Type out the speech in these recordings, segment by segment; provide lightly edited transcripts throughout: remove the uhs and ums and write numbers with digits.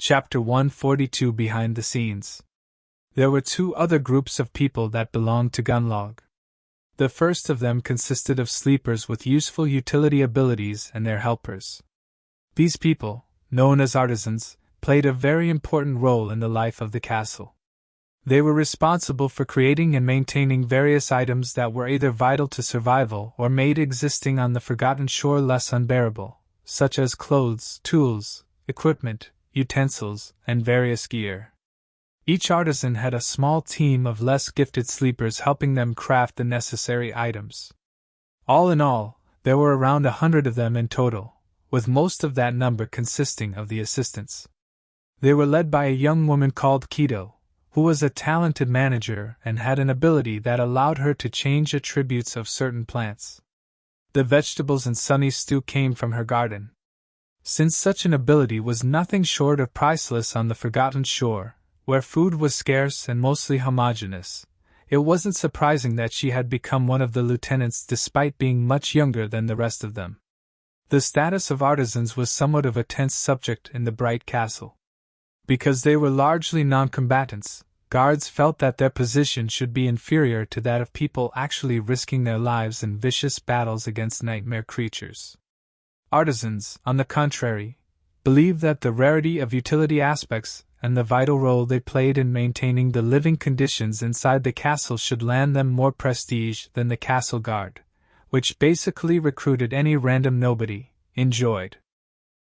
Chapter 142 Behind the Scenes. There were two other groups of people that belonged to Gunlog. The first of them consisted of sleepers with useful utility abilities and their helpers. These people, known as artisans, played a very important role in the life of the castle. They were responsible for creating and maintaining various items that were either vital to survival or made existing on the Forgotten Shore less unbearable, such as clothes, tools, equipment, utensils, and various gear. Each artisan had a small team of less gifted sleepers helping them craft the necessary items. All in all, there were around 100 of them in total, with most of that number consisting of the assistants. They were led by a young woman called Keto, who was a talented manager and had an ability that allowed her to change attributes of certain plants. The vegetables in Sunny's stew came from her garden. Since such an ability was nothing short of priceless on the Forgotten Shore, where food was scarce and mostly homogeneous, it wasn't surprising that she had become one of the lieutenants despite being much younger than the rest of them. The status of artisans was somewhat of a tense subject in the Bright Castle. Because they were largely non-combatants, guards felt that their position should be inferior to that of people actually risking their lives in vicious battles against nightmare creatures. Artisans, on the contrary, believed that the rarity of utility aspects and the vital role they played in maintaining the living conditions inside the castle should land them more prestige than the castle guard, which basically recruited any random nobody, enjoyed.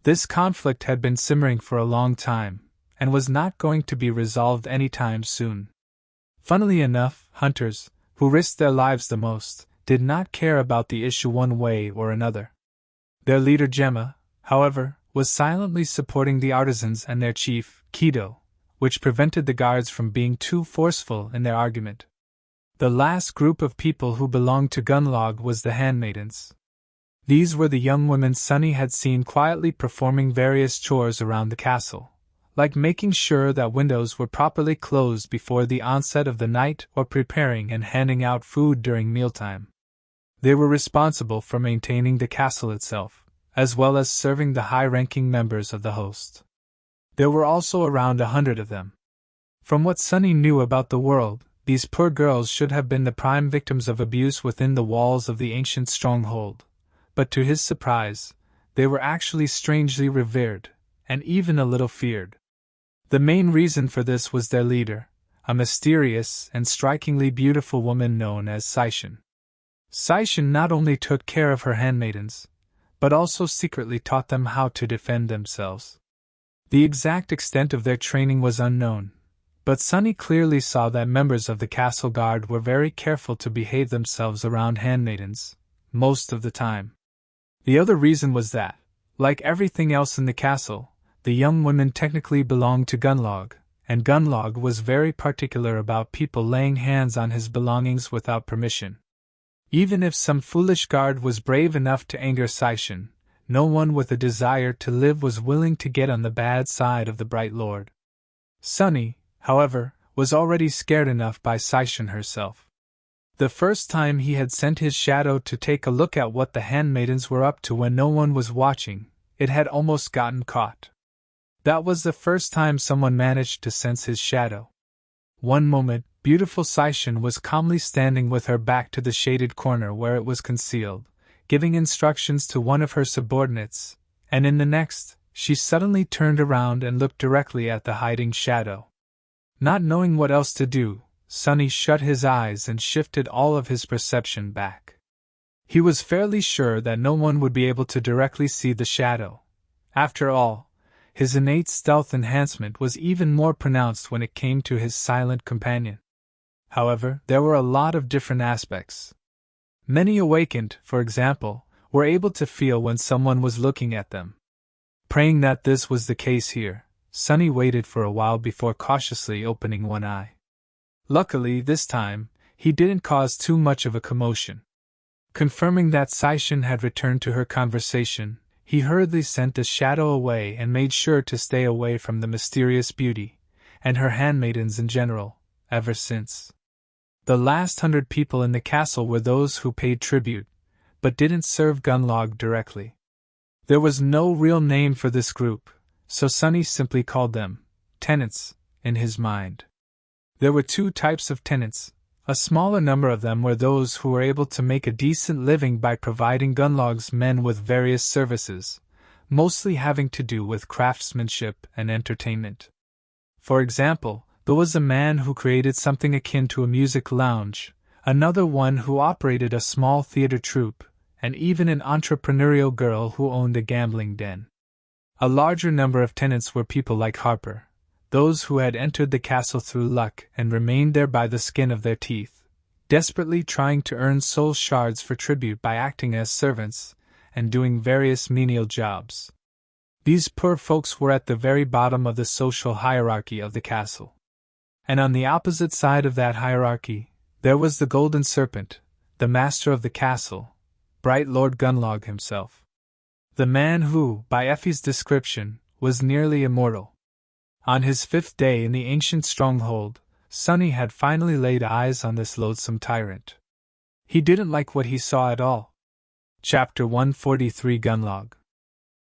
This conflict had been simmering for a long time, and was not going to be resolved anytime soon. Funnily enough, hunters, who risked their lives the most, did not care about the issue one way or another. Their leader Gemma, however, was silently supporting the artisans and their chief, Keto, which prevented the guards from being too forceful in their argument. The last group of people who belonged to Gunlog was the handmaidens. These were the young women Sunny had seen quietly performing various chores around the castle, like making sure that windows were properly closed before the onset of the night or preparing and handing out food during mealtime. They were responsible for maintaining the castle itself, as well as serving the high-ranking members of the host. There were also around 100 of them. From what Sunny knew about the world, these poor girls should have been the prime victims of abuse within the walls of the ancient stronghold, but to his surprise, they were actually strangely revered, and even a little feared. The main reason for this was their leader, a mysterious and strikingly beautiful woman known as Saishin. Saishin not only took care of her handmaidens, but also secretly taught them how to defend themselves. The exact extent of their training was unknown, but Sunny clearly saw that members of the castle guard were very careful to behave themselves around handmaidens, most of the time. The other reason was that, like everything else in the castle, the young women technically belonged to Gunlog, and Gunlog was very particular about people laying hands on his belongings without permission. Even if some foolish guard was brave enough to anger Saishin, no one with a desire to live was willing to get on the bad side of the Bright Lord. Sunny, however, was already scared enough by Saishin herself. The first time he had sent his shadow to take a look at what the handmaidens were up to when no one was watching, it had almost gotten caught. That was the first time someone managed to sense his shadow. One moment, beautiful Saishin was calmly standing with her back to the shaded corner where it was concealed, giving instructions to one of her subordinates, and in the next, she suddenly turned around and looked directly at the hiding shadow. Not knowing what else to do, Sunny shut his eyes and shifted all of his perception back. He was fairly sure that no one would be able to directly see the shadow. After all, his innate stealth enhancement was even more pronounced when it came to his silent companion. However, there were a lot of different aspects. Many awakened, for example, were able to feel when someone was looking at them. Praying that this was the case here, Sunny waited for a while before cautiously opening one eye. Luckily, this time, he didn't cause too much of a commotion. Confirming that Saishin had returned to her conversation, he hurriedly sent the shadow away and made sure to stay away from the mysterious beauty, and her handmaidens in general, ever since. The last 100 people in the castle were those who paid tribute, but didn't serve Gunlog directly. There was no real name for this group, so Sunny simply called them tenants in his mind. There were two types of tenants. A smaller number of them were those who were able to make a decent living by providing Gunlog's men with various services, mostly having to do with craftsmanship and entertainment. For example, there was a man who created something akin to a music lounge, another one who operated a small theater troupe, and even an entrepreneurial girl who owned a gambling den. A larger number of tenants were people like Harper, those who had entered the castle through luck and remained there by the skin of their teeth, desperately trying to earn soul shards for tribute by acting as servants and doing various menial jobs. These poor folks were at the very bottom of the social hierarchy of the castle. And on the opposite side of that hierarchy, there was the Golden Serpent, the master of the castle, bright Lord Gunlog himself. The man who, by Effie's description, was nearly immortal. On his 5th day in the ancient stronghold, Sunny had finally laid eyes on this loathsome tyrant. He didn't like what he saw at all. Chapter 143 Gunlog.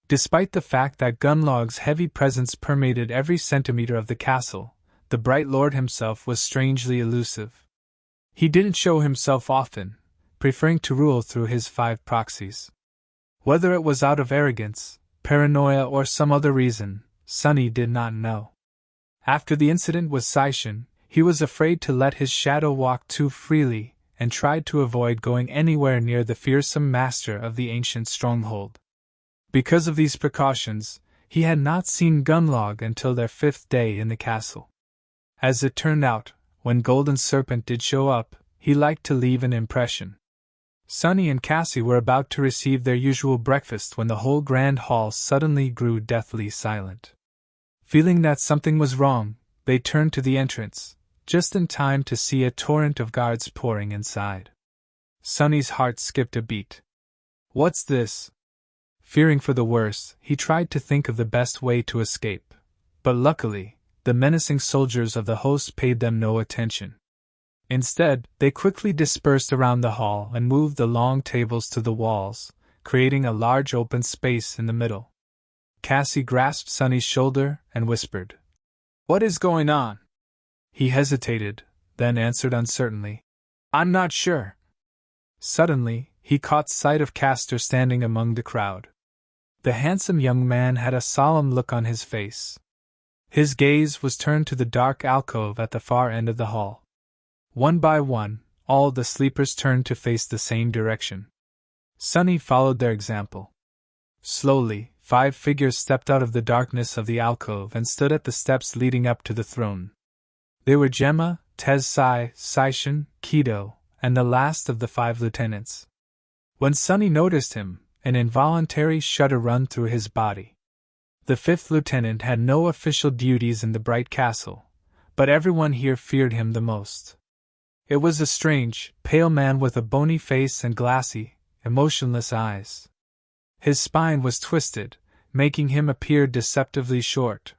Despite the fact that Gunlog's heavy presence permeated every centimeter of the castle, the bright lord himself was strangely elusive. He didn't show himself often, preferring to rule through his 5 proxies. Whether it was out of arrogance, paranoia, or some other reason, Sunny did not know. After the incident with Saishin, he was afraid to let his shadow walk too freely, and tried to avoid going anywhere near the fearsome master of the ancient stronghold. Because of these precautions, he had not seen Gunlog until their 5th day in the castle. As it turned out, when Golden Serpent did show up, he liked to leave an impression. Sunny and Cassie were about to receive their usual breakfast when the whole grand hall suddenly grew deathly silent. Feeling that something was wrong, they turned to the entrance, just in time to see a torrent of guards pouring inside. Sunny's heart skipped a beat. What's this? Fearing for the worst, he tried to think of the best way to escape, but luckily, the menacing soldiers of the host paid them no attention. Instead, they quickly dispersed around the hall and moved the long tables to the walls, creating a large open space in the middle. Cassie grasped Sunny's shoulder and whispered, "What is going on?" He hesitated, then answered uncertainly, "I'm not sure." Suddenly, he caught sight of Castor standing among the crowd. The handsome young man had a solemn look on his face. His gaze was turned to the dark alcove at the far end of the hall. One by one, all the sleepers turned to face the same direction. Sunny followed their example. Slowly, 5 figures stepped out of the darkness of the alcove and stood at the steps leading up to the throne. They were Gemma, Tezsai, Saishin, Kido, and the last of the 5 lieutenants. When Sunny noticed him, an involuntary shudder ran through his body. The 5th lieutenant had no official duties in the Bright Castle, but everyone here feared him the most. It was a strange, pale man with a bony face and glassy, emotionless eyes. His spine was twisted, making him appear deceptively short.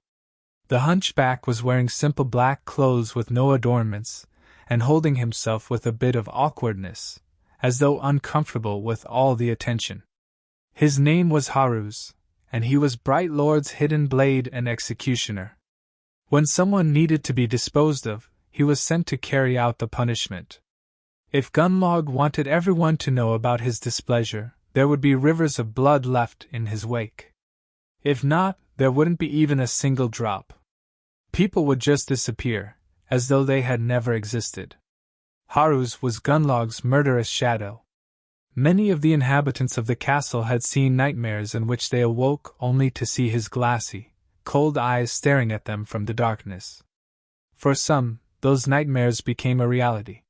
The hunchback was wearing simple black clothes with no adornments, and holding himself with a bit of awkwardness, as though uncomfortable with all the attention. His name was Haruz, and he was Bright Lord's hidden blade and executioner. When someone needed to be disposed of, he was sent to carry out the punishment. If Gunlog wanted everyone to know about his displeasure, there would be rivers of blood left in his wake. If not, there wouldn't be even a single drop. People would just disappear, as though they had never existed. Haruz was Gunlog's murderous shadow. Many of the inhabitants of the castle had seen nightmares in which they awoke only to see his glassy, cold eyes staring at them from the darkness. For some, those nightmares became a reality.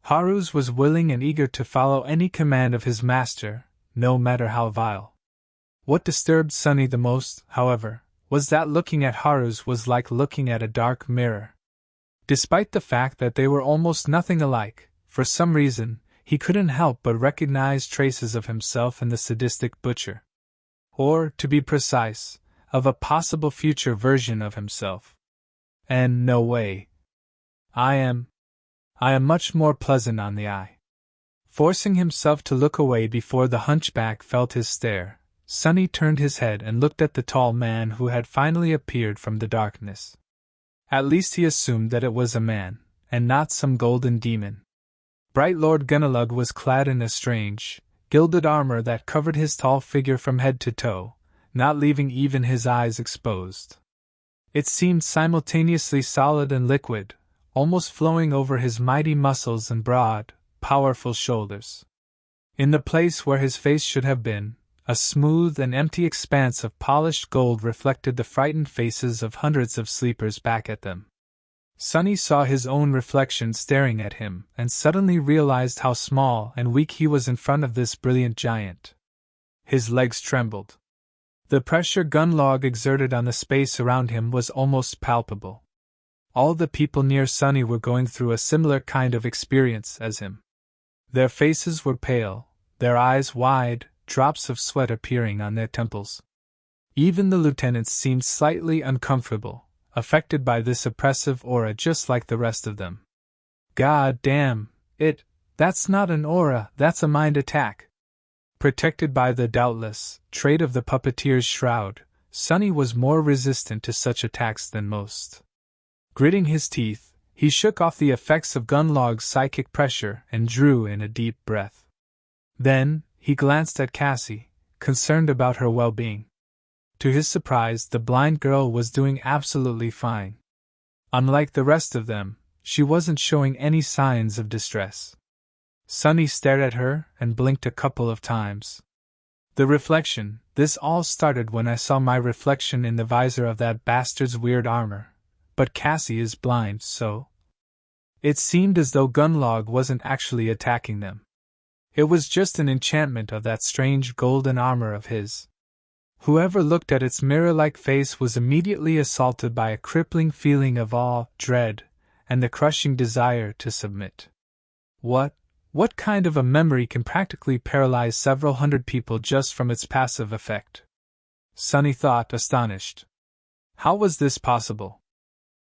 Haruz was willing and eager to follow any command of his master, no matter how vile. What disturbed Sunny the most, however, was that looking at Haruz was like looking at a dark mirror. Despite the fact that they were almost nothing alike, for some reason, he couldn't help but recognize traces of himself in the sadistic butcher. Or, to be precise, of a possible future version of himself. And no way. I am much more pleasant on the eye. Forcing himself to look away before the hunchback felt his stare, Sunny turned his head and looked at the tall man who had finally appeared from the darkness. At least he assumed that it was a man, and not some golden demon. Bright Lord Gunnalug was clad in a strange, gilded armor that covered his tall figure from head to toe, not leaving even his eyes exposed. It seemed simultaneously solid and liquid, almost flowing over his mighty muscles and broad, powerful shoulders. In the place where his face should have been, a smooth and empty expanse of polished gold reflected the frightened faces of hundreds of sleepers back at them. Sunny saw his own reflection staring at him and suddenly realized how small and weak he was in front of this brilliant giant. His legs trembled. The pressure Gunnlod exerted on the space around him was almost palpable. All the people near Sunny were going through a similar kind of experience as him. Their faces were pale, their eyes wide, drops of sweat appearing on their temples. Even the lieutenants seemed slightly uncomfortable, affected by this oppressive aura just like the rest of them. God damn, that's not an aura, that's a mind attack. Protected by the doubtless trait of the puppeteer's shroud, Sunny was more resistant to such attacks than most. Gritting his teeth, he shook off the effects of Gunnlod's psychic pressure and drew in a deep breath. Then, he glanced at Cassie, concerned about her well-being. To his surprise, the blind girl was doing absolutely fine. Unlike the rest of them, she wasn't showing any signs of distress. Sunny stared at her and blinked a couple of times. The reflection, this all started when I saw my reflection in the visor of that bastard's weird armor. But Cassie is blind, so... It seemed as though Gunnlod wasn't actually attacking them. It was just an enchantment of that strange golden armor of his. Whoever looked at its mirror-like face was immediately assaulted by a crippling feeling of awe, dread, and the crushing desire to submit. What kind of a memory can practically paralyze several hundred people just from its passive effect? Sunny thought, astonished. How was this possible?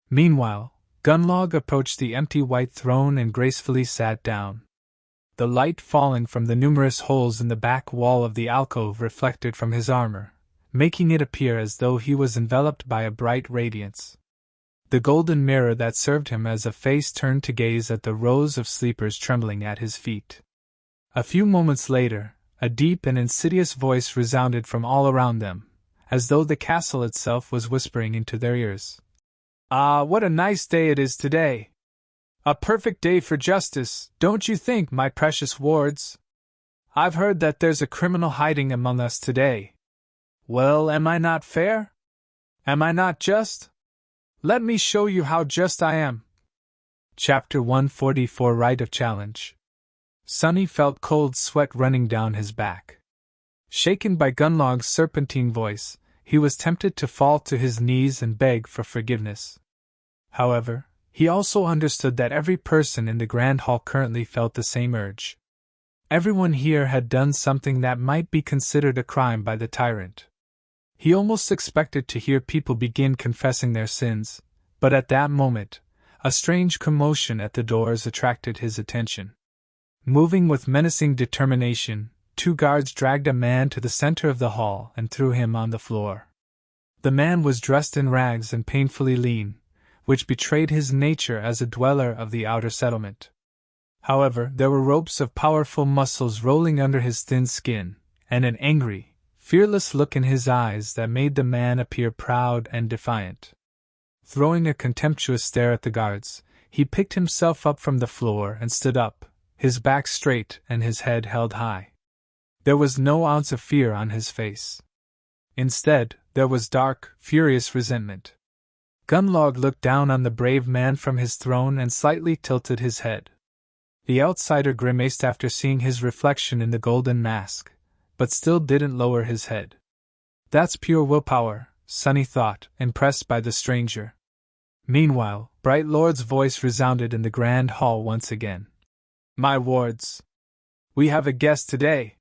Meanwhile, Gunnlod approached the empty white throne and gracefully sat down. The light falling from the numerous holes in the back wall of the alcove reflected from his armor, making it appear as though he was enveloped by a bright radiance. The golden mirror that served him as a face turned to gaze at the rows of sleepers trembling at his feet. A few moments later, a deep and insidious voice resounded from all around them, as though the castle itself was whispering into their ears. "Ah, what a nice day it is today! A perfect day for justice, don't you think, my precious wards? I've heard that there's a criminal hiding among us today. Well, am I not fair? Am I not just? Let me show you how just I am." Chapter 144 Right of Challenge. Sunny felt cold sweat running down his back. Shaken by Gunnlod's serpentine voice, he was tempted to fall to his knees and beg for forgiveness. However, he also understood that every person in the Grand Hall currently felt the same urge. Everyone here had done something that might be considered a crime by the tyrant. He almost expected to hear people begin confessing their sins, but at that moment, a strange commotion at the doors attracted his attention. Moving with menacing determination, 2 guards dragged a man to the center of the hall and threw him on the floor. The man was dressed in rags and painfully lean, which betrayed his nature as a dweller of the outer settlement. However, there were ropes of powerful muscles rolling under his thin skin, and an angry, fearless look in his eyes that made the man appear proud and defiant. Throwing a contemptuous stare at the guards, he picked himself up from the floor and stood up, his back straight and his head held high. There was no ounce of fear on his face. Instead, there was dark, furious resentment. Gunnlod looked down on the brave man from his throne and slightly tilted his head. The outsider grimaced after seeing his reflection in the golden mask, but still didn't lower his head. That's pure willpower, Sunny thought, impressed by the stranger. Meanwhile, Bright Lord's voice resounded in the Grand Hall once again. "My wards, we have a guest today.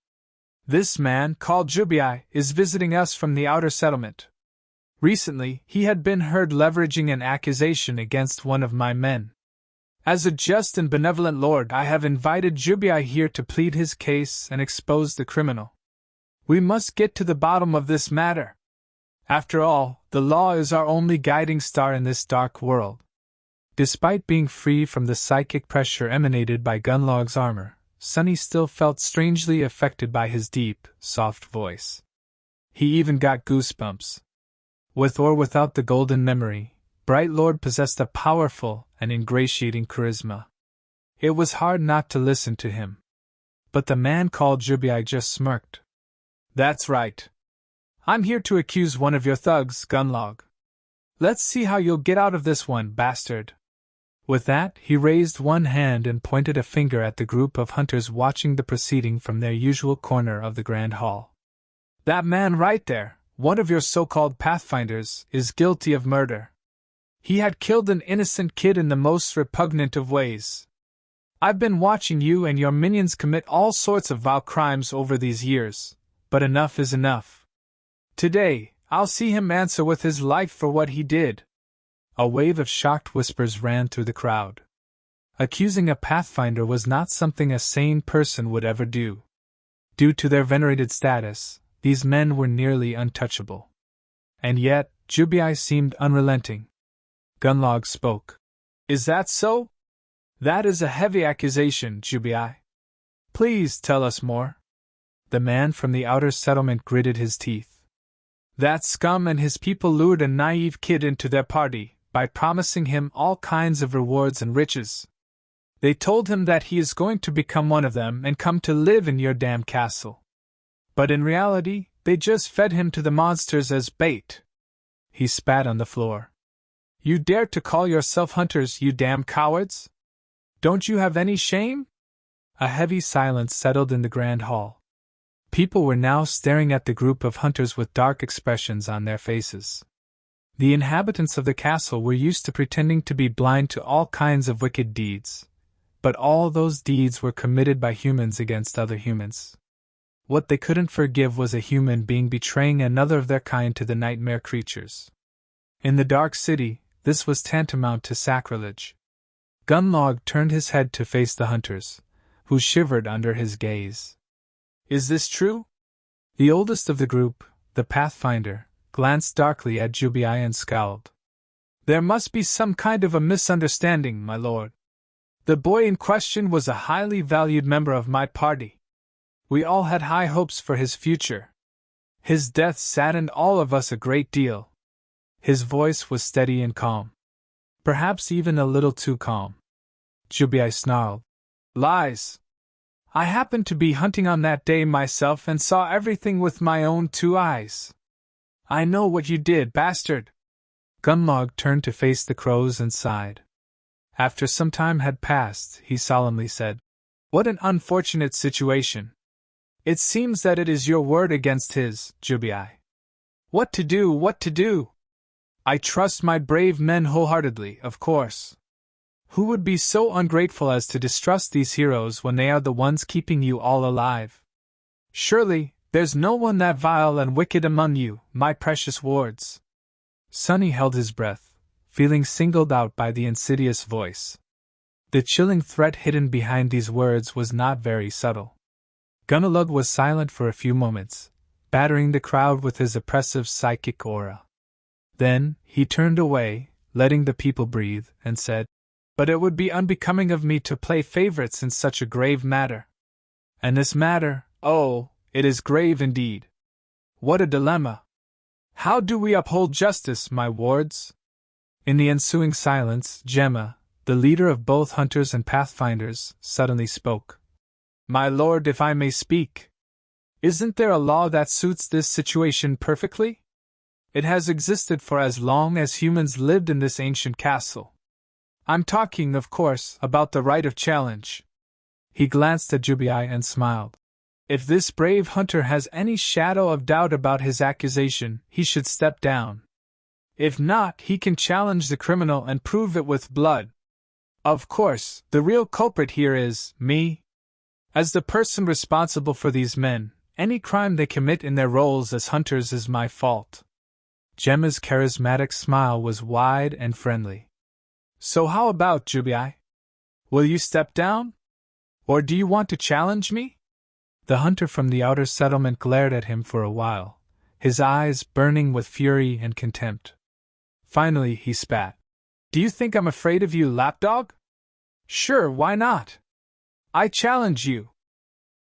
This man, called Jubai, is visiting us from the outer settlement. Recently, he had been heard leveraging an accusation against one of my men. As a just and benevolent lord, I have invited Jubai here to plead his case and expose the criminal." We must get to the bottom of this matter. After all, the law is our only guiding star in this dark world. Despite being free from the psychic pressure emanated by Gunlog's armor, Sunny still felt strangely affected by his deep, soft voice. He even got goosebumps. With or without the golden memory, Bright Lord possessed a powerful and ingratiating charisma. It was hard not to listen to him. But the man called Zhubiai just smirked. That's right. I'm here to accuse one of your thugs, Gunlog. Let's see how you'll get out of this one, bastard. With that, he raised one hand and pointed a finger at the group of hunters watching the proceeding from their usual corner of the Grand Hall. That man right there, one of your so-called pathfinders, is guilty of murder. He had killed an innocent kid in the most repugnant of ways. I've been watching you and your minions commit all sorts of vile crimes over these years, but enough is enough. Today, I'll see him answer with his life for what he did. A wave of shocked whispers ran through the crowd. Accusing a pathfinder was not something a sane person would ever do. Due to their venerated status, these men were nearly untouchable. And yet, Zhubiai seemed unrelenting. Gunlog spoke. Is that so? That is a heavy accusation, Zhubiai. Please tell us more. The man from the outer settlement gritted his teeth. That scum and his people lured a naive kid into their party by promising him all kinds of rewards and riches. They told him that he is going to become one of them and come to live in your damn castle. But in reality, they just fed him to the monsters as bait. He spat on the floor. You dare to call yourself hunters, you damn cowards? Don't you have any shame? A heavy silence settled in the grand hall. People were now staring at the group of hunters with dark expressions on their faces. The inhabitants of the castle were used to pretending to be blind to all kinds of wicked deeds, but all those deeds were committed by humans against other humans. What they couldn't forgive was a human being betraying another of their kind to the nightmare creatures. In the dark city, this was tantamount to sacrilege. Gunlog turned his head to face the hunters, who shivered under his gaze. Is this true? The oldest of the group, the Pathfinder, glanced darkly at Zhubiai and scowled. There must be some kind of a misunderstanding, my lord. The boy in question was a highly valued member of my party. We all had high hopes for his future. His death saddened all of us a great deal. His voice was steady and calm. Perhaps even a little too calm. Zhubiai snarled. Lies! I happened to be hunting on that day myself and saw everything with my own 2 eyes. I know what you did, bastard! Gunlog turned to face the crows and sighed. After some time had passed, he solemnly said, What an unfortunate situation. It seems that it is your word against his, Zhubiai. What to do, what to do? I trust my brave men wholeheartedly, of course. Who would be so ungrateful as to distrust these heroes when they are the ones keeping you all alive? Surely, there's no one that vile and wicked among you, my precious wards. Sunny held his breath, feeling singled out by the insidious voice. The chilling threat hidden behind these words was not very subtle. Gunlog was silent for a few moments, battering the crowd with his oppressive psychic aura. Then, he turned away, letting the people breathe, and said, But it would be unbecoming of me to play favorites in such a grave matter. And this matter, oh, it is grave indeed. What a dilemma! How do we uphold justice, my wards? In the ensuing silence, Gemma, the leader of both hunters and pathfinders, suddenly spoke. My lord, if I may speak. Isn't there a law that suits this situation perfectly? It has existed for as long as humans lived in this ancient castle. I'm talking, of course, about the right of challenge. He glanced at Zhubiai and smiled. If this brave hunter has any shadow of doubt about his accusation, he should step down. If not, he can challenge the criminal and prove it with blood. Of course, the real culprit here is me. As the person responsible for these men, any crime they commit in their roles as hunters is my fault. Gemma's charismatic smile was wide and friendly. So how about, Zhubiai? Will you step down? Or do you want to challenge me? The hunter from the outer settlement glared at him for a while, his eyes burning with fury and contempt. Finally, he spat. "Do you think I'm afraid of you, lapdog? Sure, why not? I challenge you!